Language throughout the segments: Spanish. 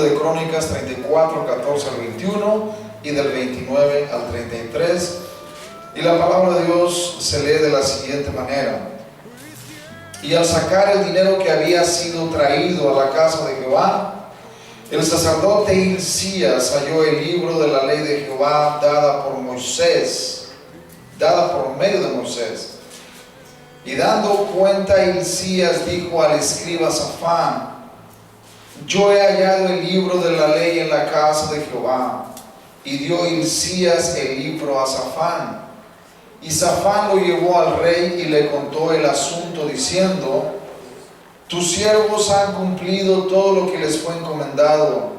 de Crónicas 34, 14 al 21 y del 29 al 33. Y la palabra de Dios se lee de la siguiente manera: y al sacar el dinero que había sido traído a la casa de Jehová, el sacerdote Hilcías halló el libro de la ley de Jehová dada por medio de Moisés. Y dando cuenta Hilcías dijo al escriba Safán: yo he hallado el libro de la ley en la casa de Jehová. Y dio Hilcías el libro a Safán. Y Safán lo llevó al rey y le contó el asunto diciendo: tus siervos han cumplido todo lo que les fue encomendado.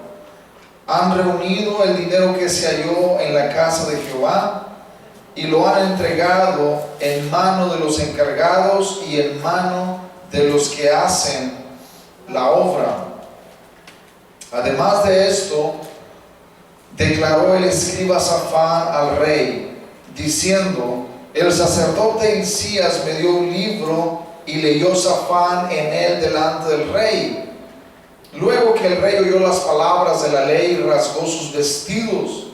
Han reunido el dinero que se halló en la casa de Jehová y lo han entregado en mano de los encargados y en mano de los que hacen la obra. Además de esto, declaró el escriba Safán al rey, diciendo: el sacerdote Hilcías me dio un libro, y leyó Safán en él delante del rey. Luego que el rey oyó las palabras de la ley, rasgó sus vestidos,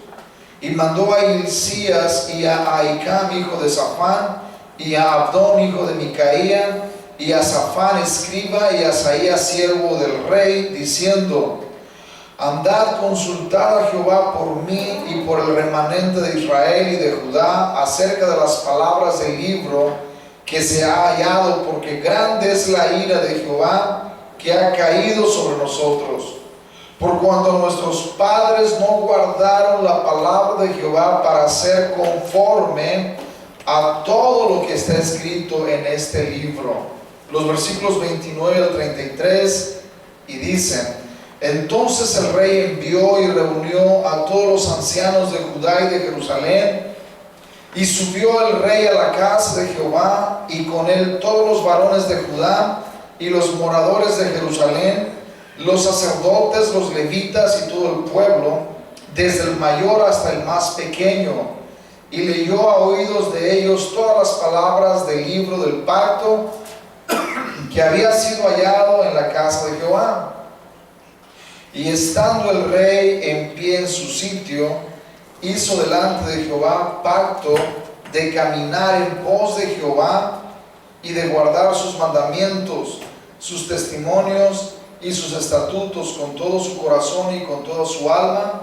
y mandó a Hilcías y a Ahicam hijo de Safán, y a Abdón hijo de Micaía, y a Safán escriba, y a Asaías siervo del rey, diciendo: andad, consultad a Jehová por mí y por el remanente de Israel y de Judá acerca de las palabras del libro que se ha hallado, porque grande es la ira de Jehová que ha caído sobre nosotros, por cuanto nuestros padres no guardaron la palabra de Jehová para hacer conforme a todo lo que está escrito en este libro. Los versículos 29 al 33, y dicen: entonces el rey envió y reunió a todos los ancianos de Judá y de Jerusalén, y subió el rey a la casa de Jehová, y con él todos los varones de Judá y los moradores de Jerusalén, los sacerdotes, los levitas y todo el pueblo, desde el mayor hasta el más pequeño. Y leyó a oídos de ellos todas las palabras del libro del pacto que había sido hallado en la casa de Jehová. Y estando el rey en pie en su sitio, hizo delante de Jehová pacto de caminar en pos de Jehová y de guardar sus mandamientos, sus testimonios y sus estatutos con todo su corazón y con toda su alma,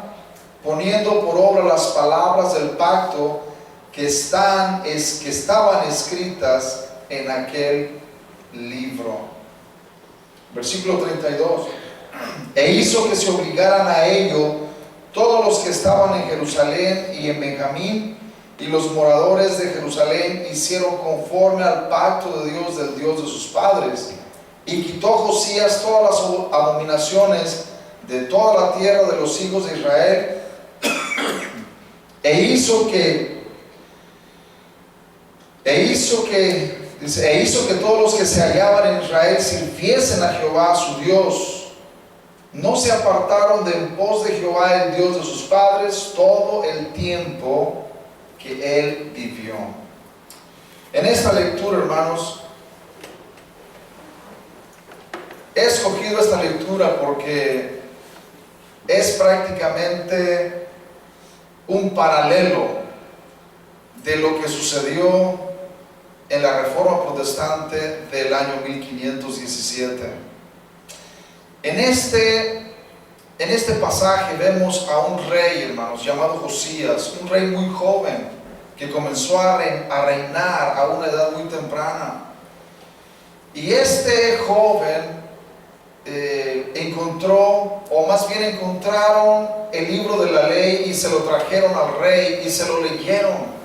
poniendo por obra las palabras del pacto que estaban escritas en aquel libro. Versículo 32. E hizo que se obligaran a ello todos los que estaban en Jerusalén y en Benjamín, y los moradores de Jerusalén hicieron conforme al pacto de Dios, del Dios de sus padres. Y quitó Josías todas las abominaciones de toda la tierra de los hijos de Israel, e hizo que todos los que se hallaban en Israel sirviesen a Jehová su Dios. No se apartaron de en pos de Jehová, el Dios de sus padres, todo el tiempo que él vivió. En esta lectura, hermanos, he escogido esta lectura porque es prácticamente un paralelo de lo que sucedió en la Reforma Protestante del año 1517. En este pasaje vemos a un rey, hermanos, llamado Josías, un rey muy joven que comenzó a reinar a una edad muy temprana. Y este joven encontraron el libro de la ley y se lo trajeron al rey y se lo leyeron.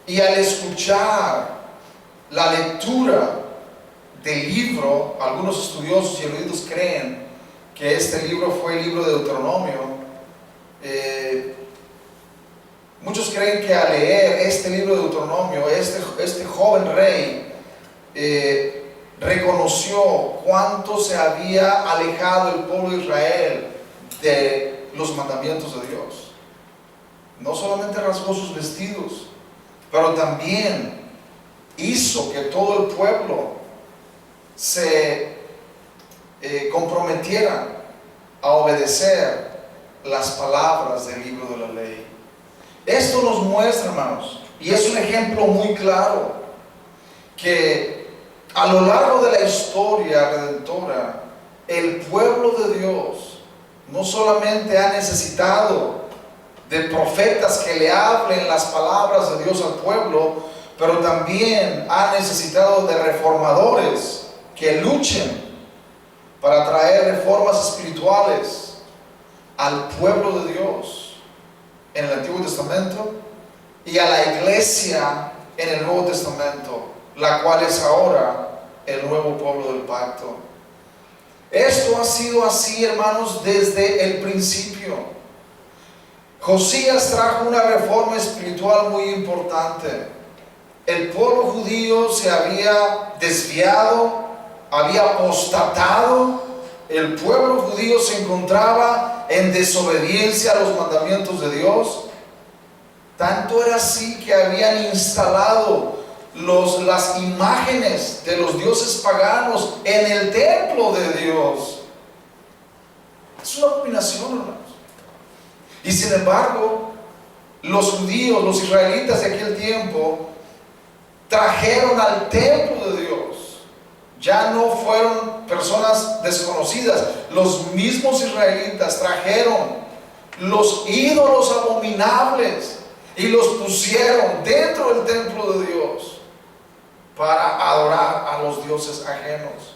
Y al escuchar la lectura del libro, algunos estudiosos y eruditos creen que este libro fue el libro de Deuteronomio. Muchos creen que al leer este libro de Deuteronomio, este joven rey reconoció cuánto se había alejado el pueblo de Israel de los mandamientos de Dios. No solamente rasgó sus vestidos, pero también hizo que todo el pueblo se comprometiera a obedecer las palabras del libro de la ley. Esto nos muestra, hermanos, y es un ejemplo muy claro, que a lo largo de la historia redentora, el pueblo de Dios no solamente ha necesitado de profetas que le hablen las palabras de Dios al pueblo, pero también ha necesitado de reformadores que luchen para traer reformas espirituales al pueblo de Dios en el Antiguo Testamento y a la iglesia en el Nuevo Testamento, la cual es ahora el nuevo pueblo del pacto. Esto ha sido así, hermanos, desde el principio. Josías trajo una reforma espiritual muy importante. El pueblo judío se había desviado, había apostatado. El pueblo judío se encontraba en desobediencia a los mandamientos de Dios. Tanto era así que habían instalado las imágenes de los dioses paganos en el templo de Dios. Es una abominación, hermanos. Y sin embargo, los judíos, los israelitas de aquel tiempo, trajeron al templo de Dios. Ya no fueron personas desconocidas. Los mismos israelitas trajeron los ídolos abominables y los pusieron dentro del templo de Dios para adorar a los dioses ajenos.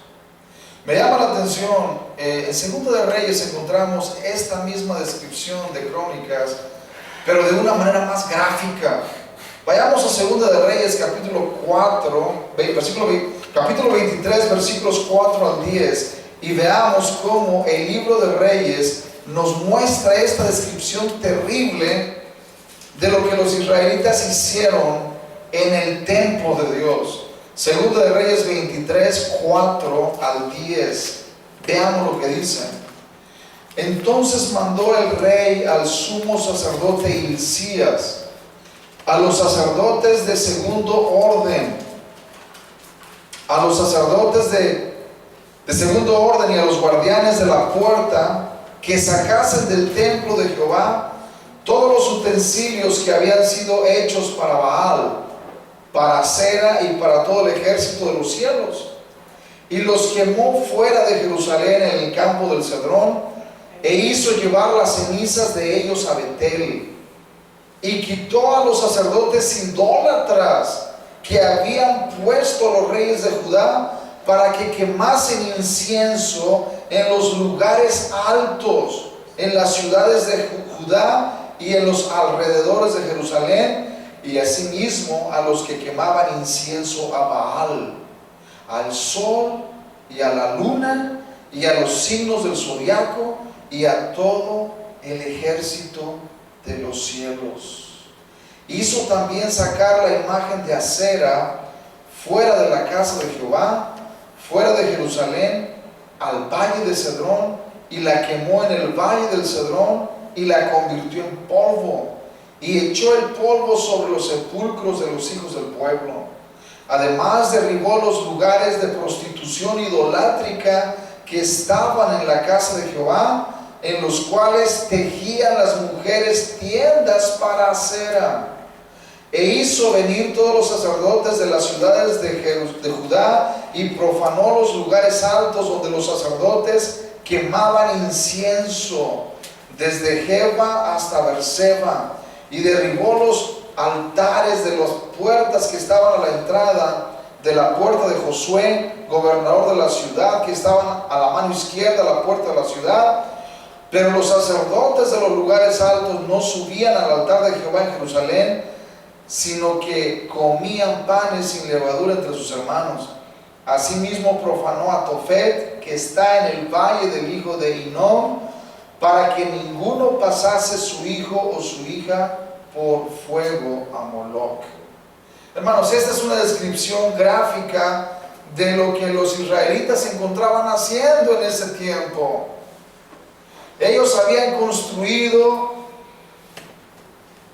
Me llama la atención, en Segundo de Reyes encontramos esta misma descripción de Crónicas, pero de una manera más gráfica. Vayamos a Segunda de Reyes, capítulo 23, versículos 4 al 10, y veamos cómo el libro de Reyes nos muestra esta descripción terrible de lo que los israelitas hicieron en el templo de Dios. Segunda de Reyes 23, 4 al 10. Veamos lo que dice. Entonces mandó el rey al sumo sacerdote Hilcías, a los sacerdotes de segundo orden, a los sacerdotes de segundo orden y a los guardianes de la puerta, que sacasen del templo de Jehová todos los utensilios que habían sido hechos para Baal, para Acera y para todo el ejército de los cielos, y los quemó fuera de Jerusalén en el campo del Cedrón, e hizo llevar las cenizas de ellos a Betel, y quitó a los sacerdotes idólatras que habían puesto los reyes de Judá para que quemasen incienso en los lugares altos, en las ciudades de Judá y en los alrededores de Jerusalén, y asimismo a los que quemaban incienso a Baal, al sol y a la luna y a los signos del zodiaco y a todo el ejército de los cielos. Hizo también sacar la imagen de Acera fuera de la casa de Jehová, fuera de Jerusalén, al valle de Cedrón, y la quemó en el valle del Cedrón y la convirtió en polvo, y echó el polvo sobre los sepulcros de los hijos del pueblo. Además derribó los lugares de prostitución idolátrica que estaban en la casa de Jehová, en los cuales tejían las mujeres tiendas para Acera. E hizo venir todos los sacerdotes de las ciudades de Judá y profanó los lugares altos donde los sacerdotes quemaban incienso, desde Jeba hasta Berseba, y derribó los altares de las puertas que estaban a la entrada de la puerta de Josué, gobernador de la ciudad, que estaban a la mano izquierda de la puerta de la ciudad. Pero los sacerdotes de los lugares altos no subían al altar de Jehová en Jerusalén, sino que comían panes sin levadura entre sus hermanos. Asimismo profanó a Tofet, que está en el valle del hijo de Hinnom, para que ninguno pasase su hijo o su hija por fuego a Moloc. Hermanos, esta es una descripción gráfica de lo que los israelitas se encontraban haciendo en ese tiempo. Ellos habían construido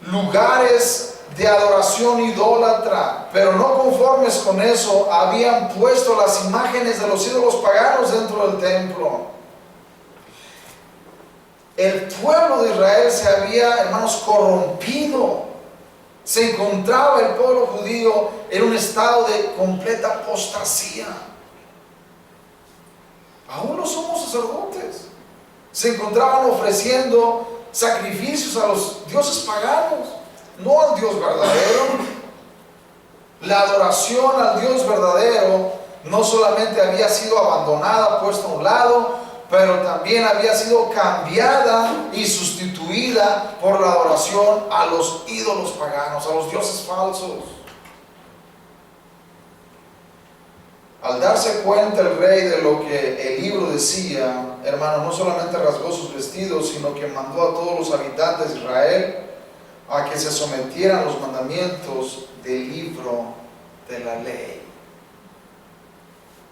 lugares de adoración idólatra, pero no conformes con eso, habían puesto las imágenes de los ídolos paganos dentro del templo. el pueblo de Israel se había, hermanos, corrompido. Se encontraba el pueblo judío en un estado de completa apostasía. Aún los sumos sacerdotes se encontraban ofreciendo sacrificios a los dioses paganos, no al Dios verdadero. La adoración al Dios verdadero no solamente había sido abandonada, puesta a un lado, pero también había sido cambiada y sustituida por la adoración a los ídolos paganos, a los dioses falsos. Al darse cuenta el rey de lo que el libro decía, hermano, no solamente rasgó sus vestidos, sino que mandó a todos los habitantes de Israel a que se sometieran a los mandamientos del libro de la ley.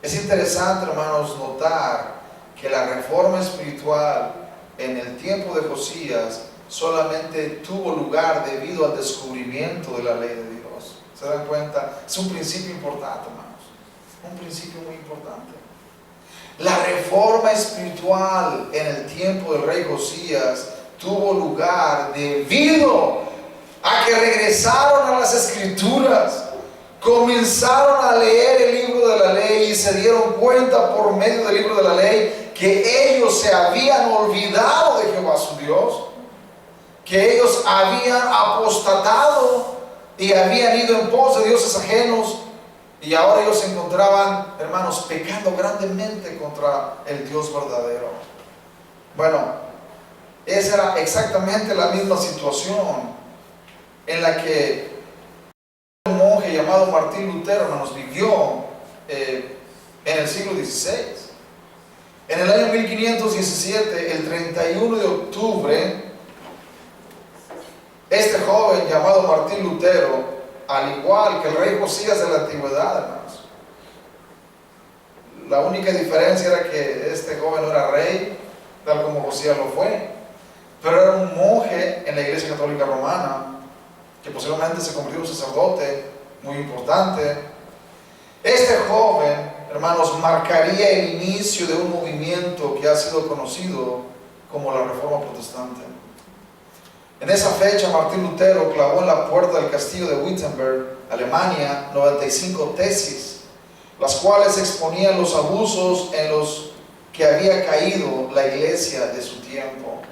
Es interesante, hermanos, notar que la reforma espiritual en el tiempo de Josías solamente tuvo lugar debido al descubrimiento de la ley de Dios. ¿Se dan cuenta? Es un principio importante, hermanos. Un principio muy importante. La reforma espiritual en el tiempo del rey Josías tuvo lugar debido a que regresaron a las escrituras, comenzaron a leer el libro de la ley y se dieron cuenta por medio del libro de la ley que ellos se habían olvidado de Jehová su Dios, que ellos habían apostatado y habían ido en pos de dioses ajenos, y ahora ellos se encontraban, hermanos, pecando grandemente contra el Dios verdadero. Bueno, esa era exactamente la misma situación en la que un monje llamado Martín Lutero, hermanos, vivió en el siglo XVI. En el año 1517, el 31 de octubre, este joven llamado Martín Lutero, al igual que el rey Josías de la antigüedad, hermanos, la única diferencia era que este joven no era rey, tal como Josías lo fue, pero era un monje en la Iglesia Católica Romana, que posiblemente se convirtió en un sacerdote muy importante. Este joven, hermanos, marcaría el inicio de un movimiento que ha sido conocido como la Reforma Protestante. En esa fecha, Martín Lutero clavó en la puerta del castillo de Wittenberg, Alemania, 95 tesis, las cuales exponían los abusos en los que había caído la iglesia de su tiempo.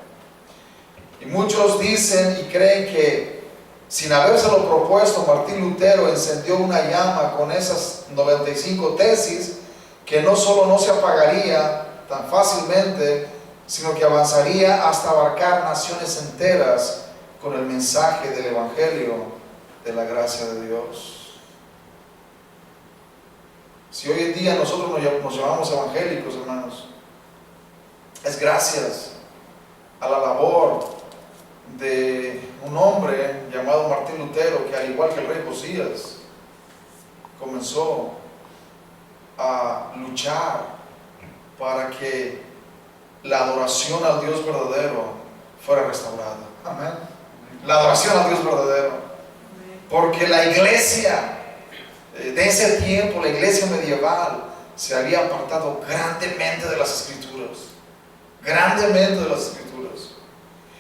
Y muchos dicen y creen que, sin habérselo propuesto, Martín Lutero encendió una llama con esas 95 tesis que no solo no se apagaría tan fácilmente, sino que avanzaría hasta abarcar naciones enteras con el mensaje del Evangelio de la gracia de Dios. Si hoy en día nosotros nos llamamos evangélicos, hermanos, es gracias a la labor de un hombre llamado Martín Lutero, que al igual que el rey Josías, comenzó a luchar para que la adoración al Dios verdadero fuera restaurada. Amén. La adoración al Dios verdadero. Porque la iglesia de ese tiempo, la iglesia medieval, se había apartado grandemente de las escrituras. Grandemente de las escrituras.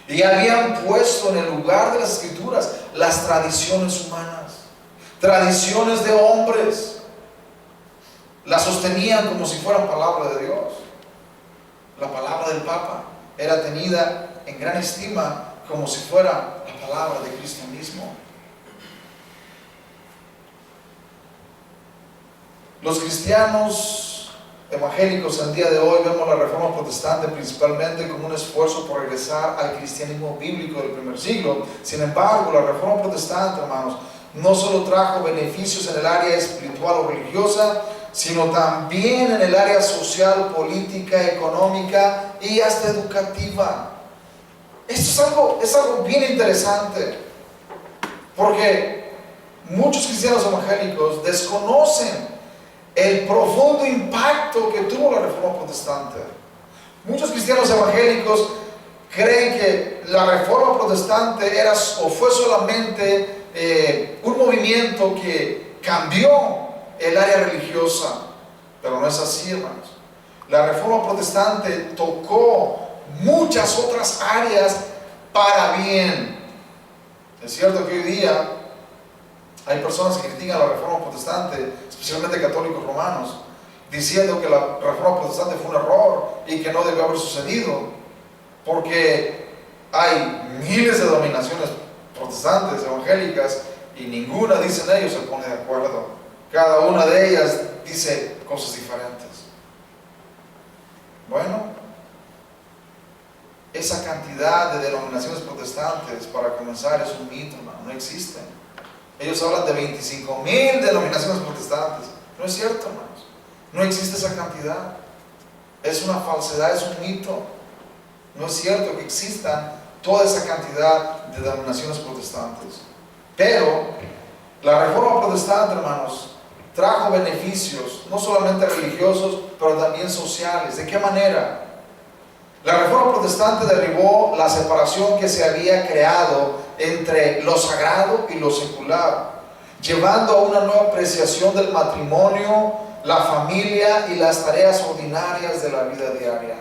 Y habían puesto en el lugar de las escrituras las tradiciones humanas, tradiciones de hombres. Las sostenían como si fueran palabra de Dios. La palabra del Papa era tenida en gran estima como si fuera la palabra de Cristo mismo. Los cristianos evangélicos el día de hoy vemos la Reforma Protestante principalmente como un esfuerzo por regresar al cristianismo bíblico del primer siglo. Sin embargo, la Reforma Protestante, hermanos, no solo trajo beneficios en el área espiritual o religiosa, sino también en el área social, política, económica y hasta educativa. Esto es algo bien interesante, porque muchos cristianos evangélicos desconocen el profundo impacto que tuvo la Reforma Protestante. Muchos cristianos evangélicos creen que la Reforma Protestante era o fue solamente un movimiento que cambió el área religiosa, pero no es así, hermanos. La Reforma Protestante tocó muchas otras áreas para bien. Es cierto que hoy día hay personas que critican la reforma protestante, especialmente católicos romanos, diciendo que la reforma protestante fue un error y que no debió haber sucedido, porque hay miles de denominaciones protestantes, evangélicas, y ninguna, dicen ellos, se pone de acuerdo. Cada una de ellas dice cosas diferentes. Bueno, esa cantidad de denominaciones protestantes, para comenzar, es un mito, no existen. Ellos hablan de 25,000 denominaciones protestantes. No es cierto, hermanos. No existe esa cantidad. Es una falsedad, es un mito. No es cierto que existan toda esa cantidad de denominaciones protestantes. Pero la reforma protestante, hermanos, trajo beneficios, no solamente religiosos, pero también sociales. ¿De qué manera? La reforma protestante derribó la separación que se había creado entre lo sagrado y lo secular, llevando a una nueva apreciación del matrimonio, la familia y las tareas ordinarias de la vida diaria.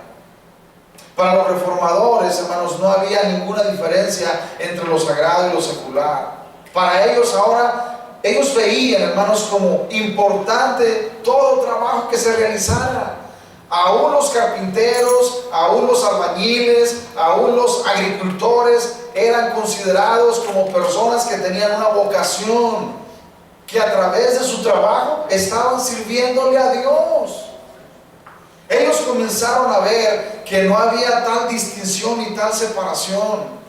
Para los reformadores, hermanos, no había ninguna diferencia entre lo sagrado y lo secular. Para ellos ahora, ellos veían, hermanos, como importante todo el trabajo que se realizara. Aún los carpinteros, aún los albañiles, aún los agricultores eran considerados como personas que tenían una vocación, que a través de su trabajo estaban sirviéndole a Dios. Ellos comenzaron a ver que no había tal distinción ni tal separación.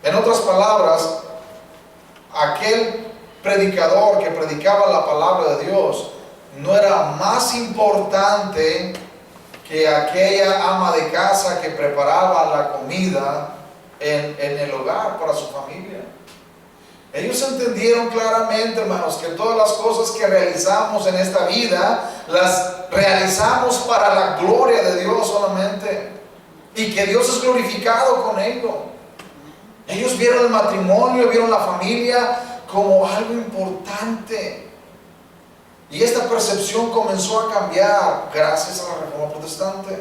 En otras palabras, aquel predicador que predicaba la palabra de Dios no era más importante que aquella ama de casa que preparaba la comida en el hogar para su familia. Ellos entendieron claramente, hermanos, que todas las cosas que realizamos en esta vida las realizamos para la gloria de Dios solamente, y que Dios es glorificado con ello. Ellos vieron el matrimonio, vieron la familia como algo importante. Y esta percepción comenzó a cambiar gracias a la reforma protestante.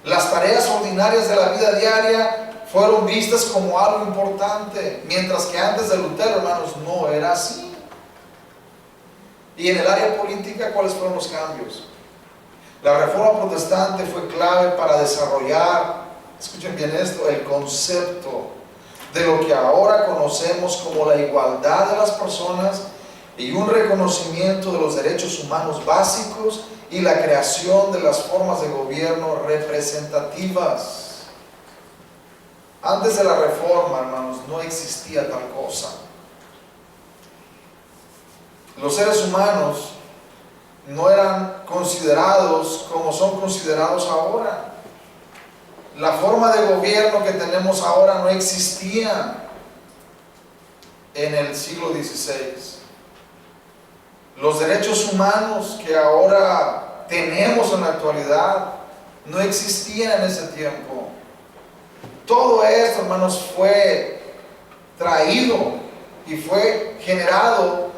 Las tareas ordinarias de la vida diaria fueron vistas como algo importante, mientras que antes de Lutero, hermanos, no era así. Y en el área política, ¿cuáles fueron los cambios? La reforma protestante fue clave para desarrollar, escuchen bien esto, el concepto de lo que ahora conocemos como la igualdad de las personas y un reconocimiento de los derechos humanos básicos y la creación de las formas de gobierno representativas. Antes de la reforma, hermanos, no existía tal cosa. Los seres humanos no eran considerados como son considerados ahora. La forma de gobierno que tenemos ahora no existía en el siglo XVI. Los derechos humanos que ahora tenemos en la actualidad no existían en ese tiempo. Todo esto, hermanos, fue traído y fue generado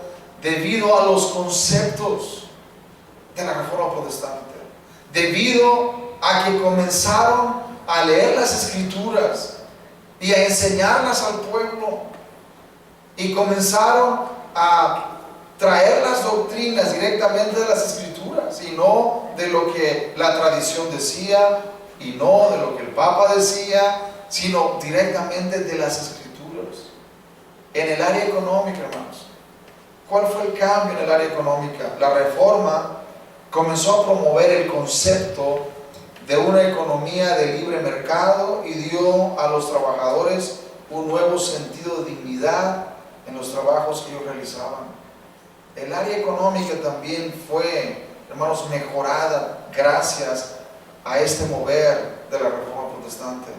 debido a los conceptos de la reforma protestante, debido a que comenzaron a leer las escrituras y a enseñarlas al pueblo, y comenzaron a traer las doctrinas directamente de las escrituras y no de lo que la tradición decía y no de lo que el Papa decía, sino directamente de las escrituras. En el área económica, hermanos, ¿cuál fue el cambio en el área económica? La reforma comenzó a promover el concepto de una economía de libre mercado y dio a los trabajadores un nuevo sentido de dignidad en los trabajos que ellos realizaban. El área económica también fue, hermanos, mejorada gracias a este mover de la reforma protestante.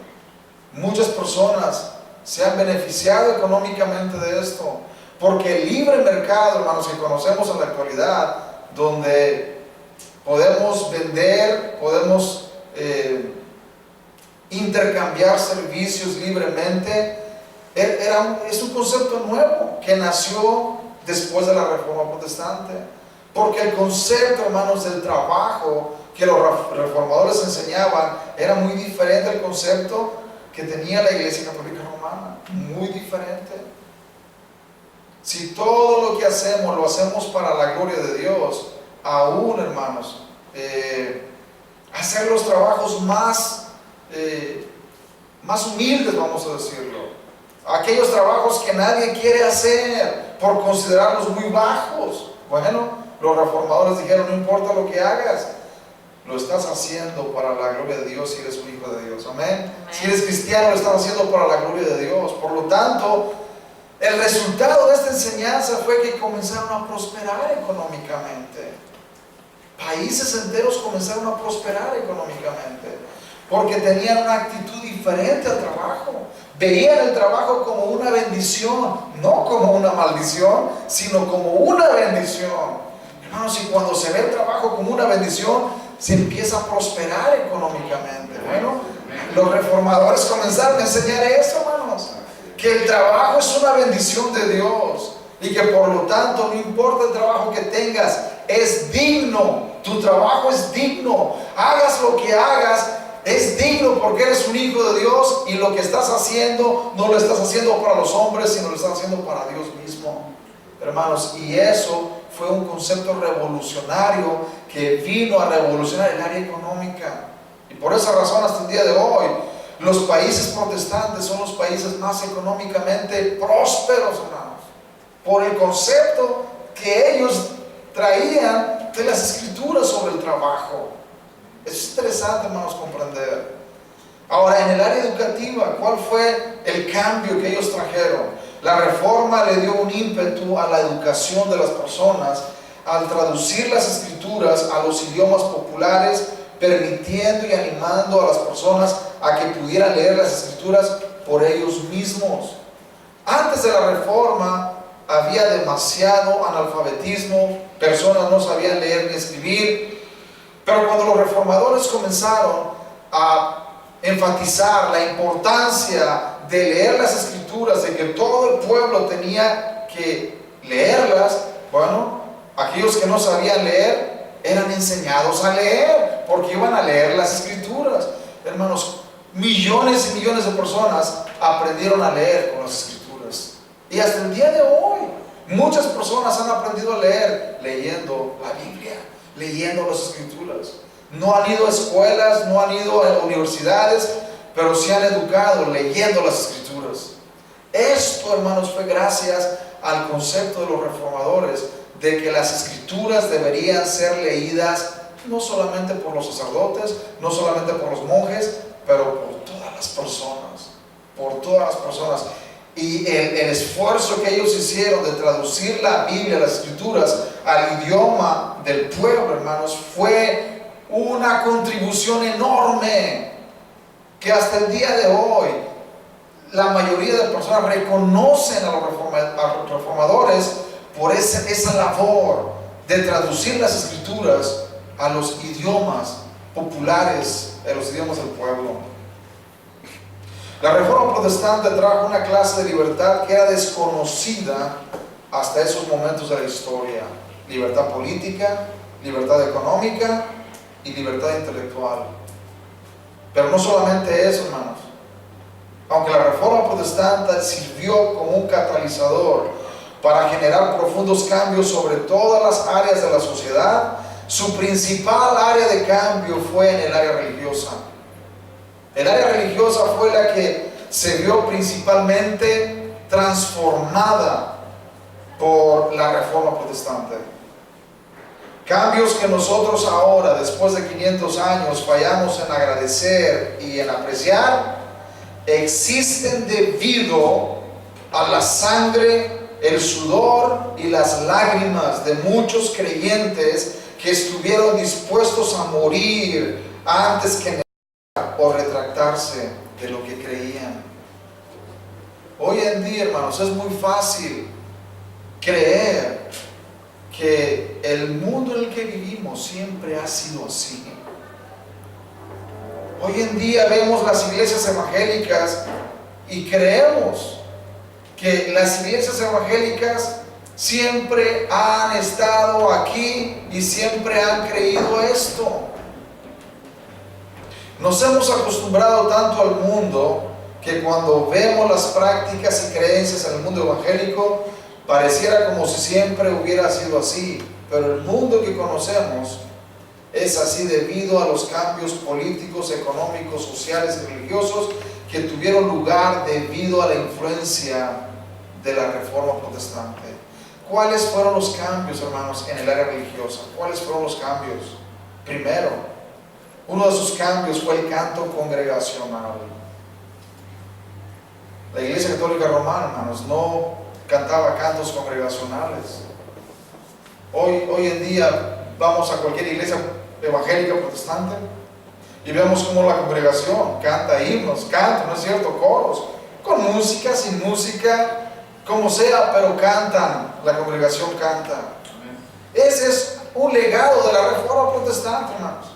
Muchas personas se han beneficiado económicamente de esto, porque el libre mercado, hermanos, que conocemos en la actualidad, donde podemos vender, podemos intercambiar servicios libremente, es un concepto nuevo que nació después de la reforma protestante, porque el concepto, hermanos, del trabajo que los reformadores enseñaban era muy diferente al concepto que tenía la Iglesia Católica Romana. Muy diferente. Si todo lo que hacemos lo hacemos para la gloria de Dios, aún, hermanos, hacer los trabajos más humildes, vamos a decirlo, aquellos trabajos que nadie quiere hacer por considerarlos muy bajos. Bueno, los reformadores dijeron: no importa lo que hagas, lo estás haciendo para la gloria de Dios si eres un hijo de Dios. Amén. Si eres cristiano, lo estás haciendo para la gloria de Dios. Por lo tanto, el resultado de esta enseñanza fue que comenzaron a prosperar económicamente. Países enteros comenzaron a prosperar económicamente porque tenían una actitud diferente al trabajo. Veían el trabajo como una bendición, no como una maldición, sino como una bendición. Hermanos, y cuando se ve el trabajo como una bendición, se empieza a prosperar económicamente. Bueno, los reformadores comenzaron a enseñar eso, hermanos, que el trabajo es una bendición de Dios y que por lo tanto no importa el trabajo que tengas, es digno. Tu trabajo es digno. Hagas lo que hagas, es digno porque eres un hijo de Dios, y lo que estás haciendo no lo estás haciendo para los hombres, sino lo estás haciendo para Dios mismo, hermanos. Y eso fue un concepto revolucionario que vino a revolucionar el área económica. Y por esa razón, hasta el día de hoy, los países protestantes son los países más económicamente prósperos, hermanos, por el concepto que ellos traían de las escrituras sobre el trabajo. Es interesante, hermanos, comprender. Ahora, en el área educativa, ¿cuál fue el cambio que ellos trajeron? La reforma le dio un ímpetu a la educación de las personas al traducir las escrituras a los idiomas populares, permitiendo y animando a las personas a que pudieran leer las escrituras por ellos mismos. Antes de la reforma había demasiado analfabetismo, personas no sabían leer ni escribir. Pero cuando los reformadores comenzaron a enfatizar la importancia de leer las escrituras, de que todo el pueblo tenía que leerlas, bueno, aquellos que no sabían leer eran enseñados a leer, porque iban a leer las escrituras. Hermanos, millones y millones de personas aprendieron a leer con las escrituras. Y hasta el día de hoy, muchas personas han aprendido a leer leyendo la Biblia, leyendo las escrituras. No han ido a escuelas, no han ido a universidades, pero se han educado leyendo las escrituras. Esto, hermanos, fue gracias al concepto de los reformadores de que las escrituras deberían ser leídas no solamente por los sacerdotes, no solamente por los monjes, pero por todas las personas, por todas las personas. Y el esfuerzo que ellos hicieron de traducir la Biblia, las escrituras, al idioma del pueblo, hermanos, fue una contribución enorme, que hasta el día de hoy la mayoría de personas reconocen a los reformadores por esa labor de traducir las escrituras a los idiomas populares, a los idiomas del pueblo. La reforma protestante trajo una clase de libertad que era desconocida hasta esos momentos de la historia: libertad política, libertad económica y libertad intelectual. Pero no solamente eso, hermanos. Aunque la reforma protestante sirvió como un catalizador para generar profundos cambios sobre todas las áreas de la sociedad, su principal área de cambio fue en el área religiosa. El área religiosa fue la que se vio principalmente transformada por la reforma protestante. Cambios que nosotros ahora, después de 500 años, fallamos en agradecer y en apreciar, existen debido a la sangre, el sudor y las lágrimas de muchos creyentes que estuvieron dispuestos a morir antes que negar o retractarse de lo que creían. Hoy en día, hermanos, es muy fácil creer que el mundo en el que vivimos siempre ha sido así. Hoy en día vemos las iglesias evangélicas y creemos que las iglesias evangélicas siempre han estado aquí y siempre han creído esto. Nos hemos acostumbrado tanto al mundo que cuando vemos las prácticas y creencias en el mundo evangélico, pareciera como si siempre hubiera sido así. Pero el mundo que conocemos es así debido a los cambios políticos, económicos, sociales y religiosos que tuvieron lugar debido a la influencia de la Reforma Protestante. ¿Cuáles fueron los cambios, hermanos, en el área religiosa? ¿Cuáles fueron los cambios? Primero, uno de sus cambios fue el canto congregacional. La Iglesia Católica Romana, hermanos, no cantaba cantos congregacionales. Hoy en día vamos a cualquier iglesia evangélica protestante y vemos cómo la congregación canta himnos, ¿no es cierto? Coros, con música, sin música, como sea, pero cantan, la congregación canta. Ese es un legado de la Reforma Protestante, hermanos.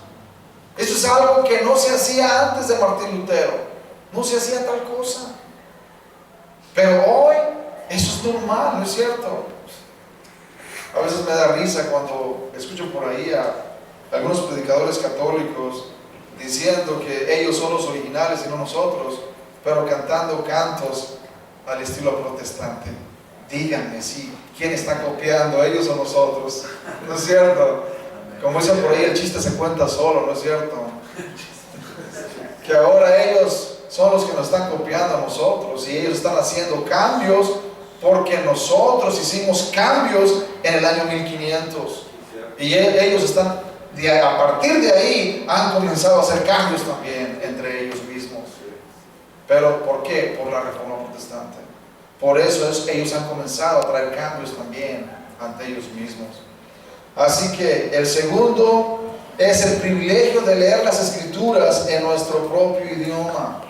Eso es algo que no se hacía antes de Martín Lutero, no se hacía tal cosa. Pero hoy eso es normal, ¿no es cierto? A veces me da risa cuando escucho por ahí a algunos predicadores católicos diciendo que ellos son los originales y no nosotros, pero cantando cantos al estilo protestante. Díganme, sí, ¿quién está copiando, ellos o nosotros? ¿No es cierto? Como dicen por ahí, el chiste se cuenta solo, ¿no es cierto? Que ahora ellos son los que nos están copiando a nosotros y ellos están haciendo cambios porque nosotros hicimos cambios en el año 1500 y ellos están, a partir de ahí han comenzado a hacer cambios también entre ellos mismos. Pero ¿por qué? Por la Reforma Protestante. Por eso ellos han comenzado a traer cambios también ante ellos mismos. Así que el segundo es el privilegio de leer las Escrituras en nuestro propio idioma.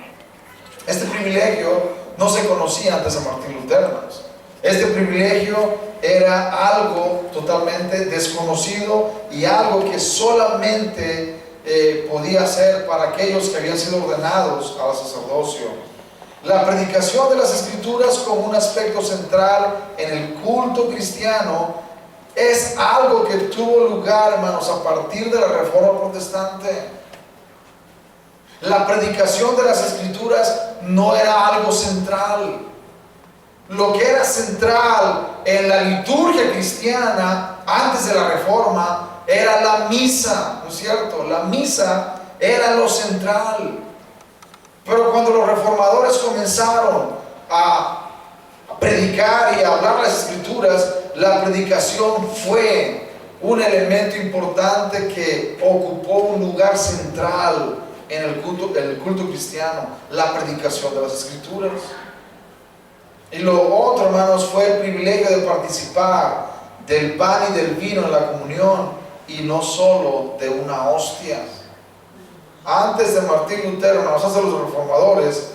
Este privilegio no se conocía antes de Martín Lutero. Este privilegio era algo totalmente desconocido y algo que solamente podía ser para aquellos que habían sido ordenados al sacerdocio. La predicación de las Escrituras como un aspecto central en el culto cristiano es algo que tuvo lugar, hermanos, a partir de la Reforma Protestante. La predicación de las Escrituras no era algo central. Lo que era central en la liturgia cristiana antes de la Reforma era la misa, ¿no es cierto? La misa era lo central. Pero cuando los reformadores comenzaron a predicar y a hablar las Escrituras, la predicación fue un elemento importante que ocupó un lugar central en el culto cristiano, la predicación de las Escrituras. Y lo otro, hermanos, fue el privilegio de participar del pan y del vino en la comunión y no solo de una hostia. Antes de Martín Lutero, hermanos, antes de los reformadores,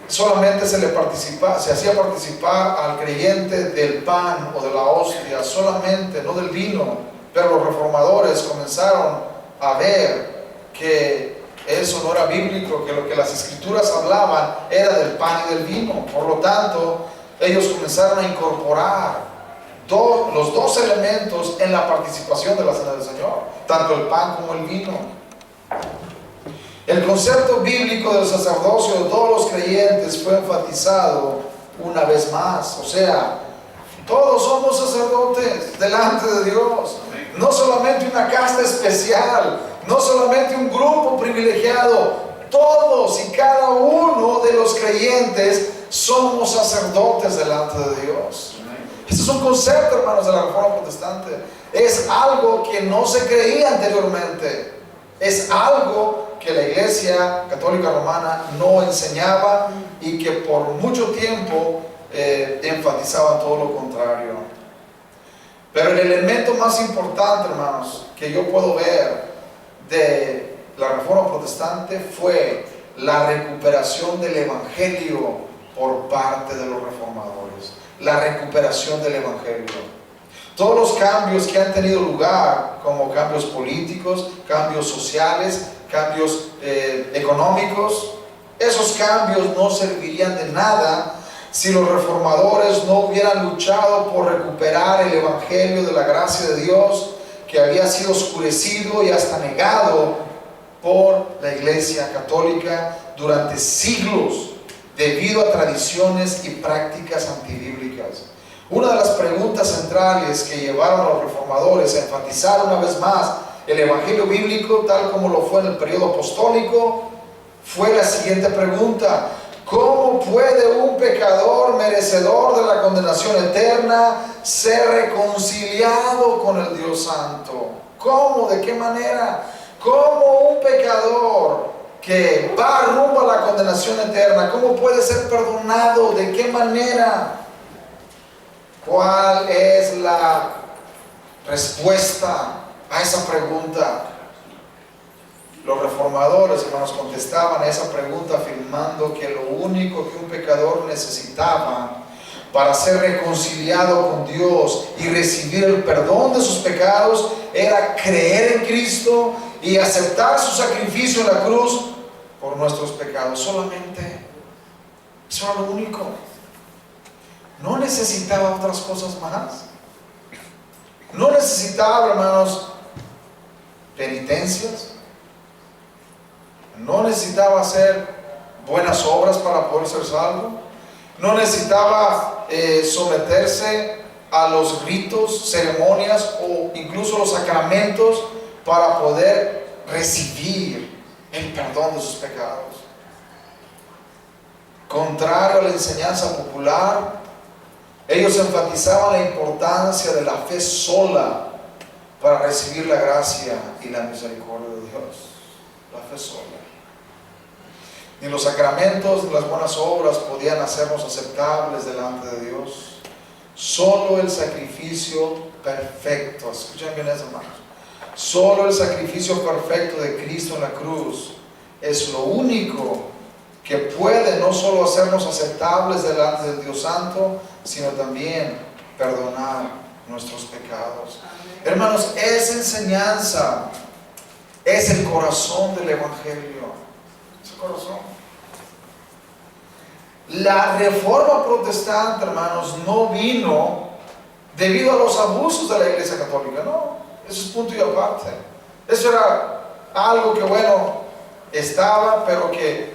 solamente se hacía participar al creyente del pan o de la hostia, solamente, no del vino. Pero los reformadores comenzaron a ver que eso no era bíblico, que lo que las Escrituras hablaban era del pan y del vino. Por lo tanto, ellos comenzaron a incorporar los dos elementos en la participación de la cena del Señor, tanto el pan como el vino. El concepto bíblico del sacerdocio de todos los creyentes fue enfatizado una vez más. O sea, todos somos sacerdotes delante de Dios. No solamente una casta especial, no solamente un grupo privilegiado. Todos y cada uno de los creyentes somos sacerdotes delante de Dios. Este es un concepto, hermanos, de la Reforma Protestante. Es algo que no se creía anteriormente. Es algo que la Iglesia Católica Romana no enseñaba y que por mucho tiempo enfatizaba todo lo contrario. Pero el elemento más importante, hermanos, que yo puedo ver de la Reforma Protestante fue la recuperación del Evangelio por parte de los reformadores. La recuperación del Evangelio. Todos los cambios que han tenido lugar, como cambios políticos, cambios sociales, cambios económicos, esos cambios no servirían de nada si los reformadores no hubieran luchado por recuperar el Evangelio de la gracia de Dios, que había sido oscurecido y hasta negado por la Iglesia Católica durante siglos debido a tradiciones y prácticas antibíblicas. Una de las preguntas centrales que llevaron a los reformadores a enfatizar una vez más el Evangelio bíblico tal como lo fue en el periodo apostólico fue la siguiente pregunta: ¿cómo puede un pecador merecedor de la condenación eterna ser reconciliado con el Dios Santo? ¿Cómo? ¿De qué manera? ¿Cómo un pecador que va rumbo a la condenación eterna, cómo puede ser perdonado? ¿De qué manera? ¿Cuál es la respuesta a esa pregunta? Los reformadores, hermanos, contestaban a esa pregunta afirmando que lo único que un pecador necesitaba para ser reconciliado con Dios y recibir el perdón de sus pecados era creer en Cristo y aceptar su sacrificio en la cruz por nuestros pecados. Solamente eso era lo único. No necesitaba otras cosas más. No necesitaba, hermanos, penitencias. No necesitaba hacer buenas obras para poder ser salvo. No necesitaba someterse a los ritos, ceremonias o incluso los sacramentos para poder recibir el perdón de sus pecados. Contrario a la enseñanza popular, ellos enfatizaban la importancia de la fe sola para recibir la gracia y la misericordia de Dios. La fe sola. Ni los sacramentos ni las buenas obras podían hacernos aceptables delante de Dios. Solo el sacrificio perfecto, escuchen bien eso, hermanos. Solo el sacrificio perfecto de Cristo en la cruz es lo único que puede no solo hacernos aceptables delante del Dios Santo, sino también perdonar nuestros pecados. Hermanos, esa enseñanza es el corazón del Evangelio. Es el corazón. La reforma protestante, hermanos, no vino debido a los abusos de la Iglesia Católica, no. Eso es punto y aparte. Eso era algo que, bueno, estaba, pero que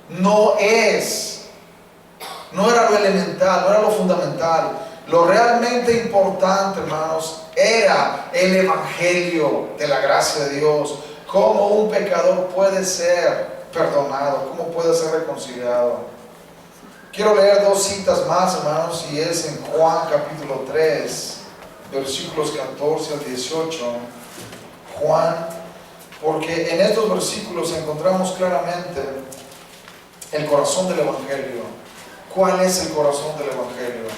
no era lo elemental, no era lo fundamental. Lo realmente importante, hermanos, era el Evangelio de la gracia de Dios. Cómo un pecador puede ser perdonado, cómo puede ser reconciliado. Quiero leer dos citas más, hermanos, y es en Juan capítulo 3, versículos 14 al 18. Juan, porque en estos versículos encontramos claramente el corazón del Evangelio. ¿Cuál es el corazón del Evangelio?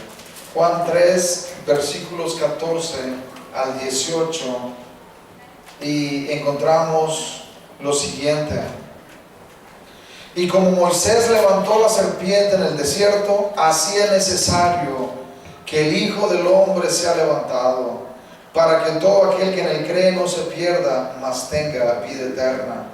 Juan 3, versículos 14 al 18, y encontramos lo siguiente: y como Moisés levantó la serpiente en el desierto, así es necesario que el Hijo del Hombre sea levantado, para que todo aquel que en él cree no se pierda, mas tenga vida eterna.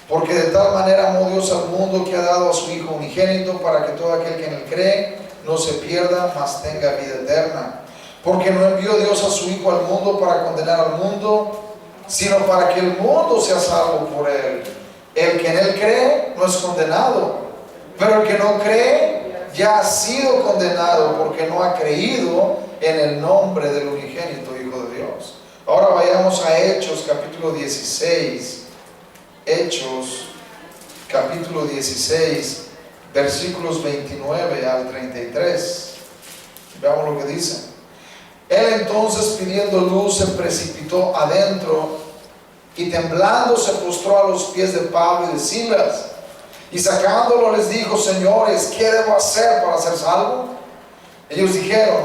Porque de tal manera amó Dios al mundo, que ha dado a su Hijo unigénito, para que todo aquel que en él cree no se pierda, mas tenga vida eterna. Porque no envió Dios a su Hijo al mundo para condenar al mundo, sino para que el mundo sea salvo por él. El que en él cree no es condenado, pero el que no cree ya ha sido condenado, porque no ha creído en el nombre del unigénito Hijo de Dios. Ahora vayamos a Hechos capítulo 16. Hechos capítulo 16, versículos 29 al 33. Veamos lo que dice. Él entonces, pidiendo luz, se precipitó adentro y temblando se postró a los pies de Pablo y de Silas, y sacándolo les dijo: señores, ¿qué debo hacer para ser salvo? Ellos dijeron: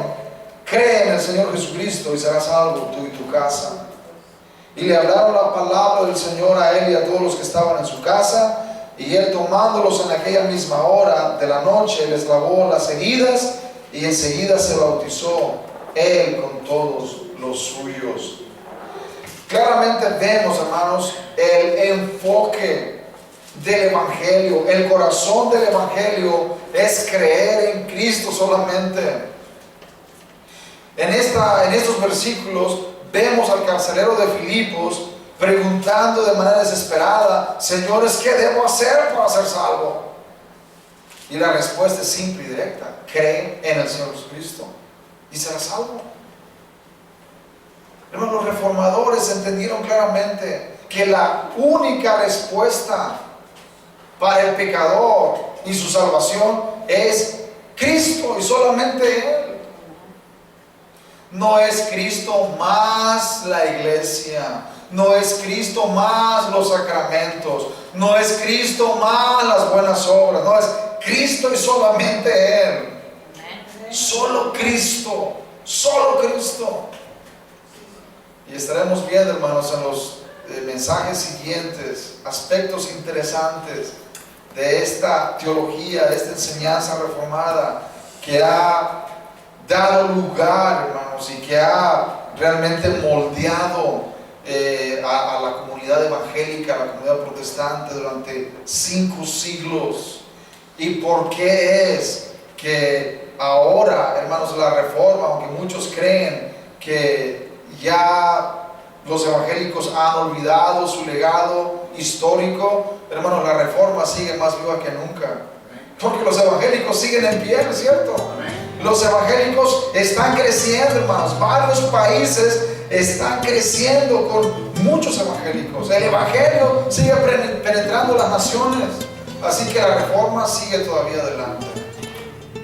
cree en el Señor Jesucristo y serás salvo tú y tu casa. Y le hablaron la palabra del Señor a él y a todos los que estaban en su casa. Y él, tomándolos en aquella misma hora de la noche, les lavó las heridas, y enseguida se bautizó él con todos los suyos. Claramente vemos, hermanos, el enfoque del Evangelio. El corazón del Evangelio es creer en Cristo solamente. En estos versículos vemos al carcelero de Filipos preguntando de manera desesperada: Señores, ¿qué debo hacer para ser salvo? Y la respuesta es simple y directa: cree en el Señor Jesucristo y serás salvo. Hermanos, los reformadores entendieron claramente que la única respuesta para el pecador y su salvación es Cristo y solamente Él. No es Cristo más la iglesia, no es Cristo más los sacramentos, no es Cristo más las buenas obras, no, es Cristo y solamente Él. Solo Cristo, solo Cristo. Y estaremos viendo, hermanos, en los mensajes siguientes aspectos interesantes de esta teología, de esta enseñanza reformada que ha dado lugar, hermanos, y que ha realmente moldeado a la comunidad evangélica, a la comunidad protestante durante 5 siglos. ¿Y por qué es que ahora, hermanos, la reforma, aunque muchos creen que ya los evangélicos han olvidado su legado histórico, hermanos, la reforma sigue más viva que nunca? Porque los evangélicos siguen en pie, ¿no es cierto? Los evangélicos están creciendo, hermanos. Varios países están creciendo con muchos evangélicos. El evangelio sigue penetrando las naciones. Así que la reforma sigue todavía adelante.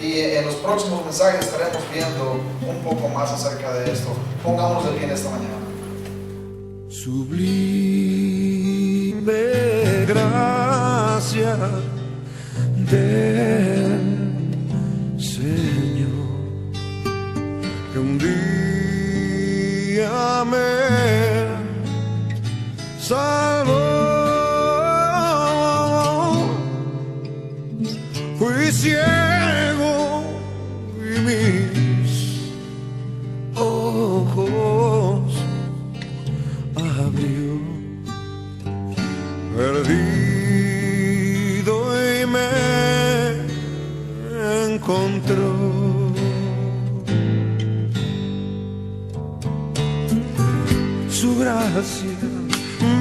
Y en los próximos mensajes estaremos viendo un poco más acerca de esto. Pongámonos de pie en esta mañana. Sublime gracia del Señor, que un día me salvó. Fui ciego y mis ojos abrió, perdido y me encontró. Su gracia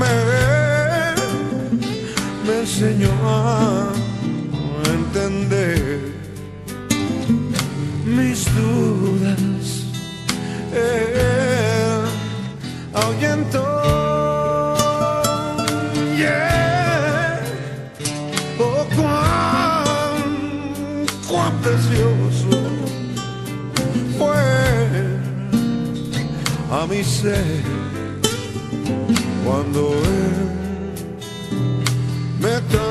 me enseñó a entender mis dudas. Él ahuyentó. Oh, cuán precioso fue a mi ser cuando Él me transformó.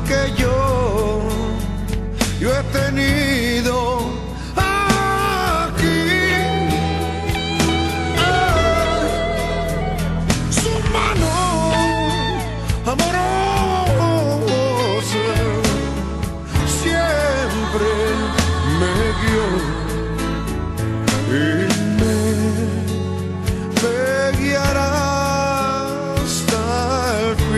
Que yo he tenido aquí, su mano amorosa siempre me guió y me guiará hasta el fin.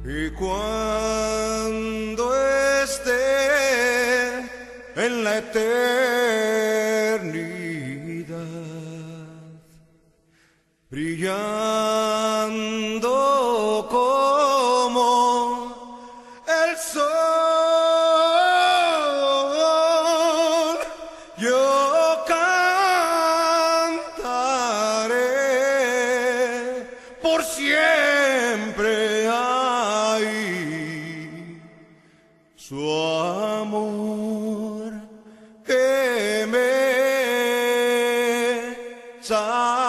Y cuando esté en la eternidad, brillando como el sol, yo cantaré salvo.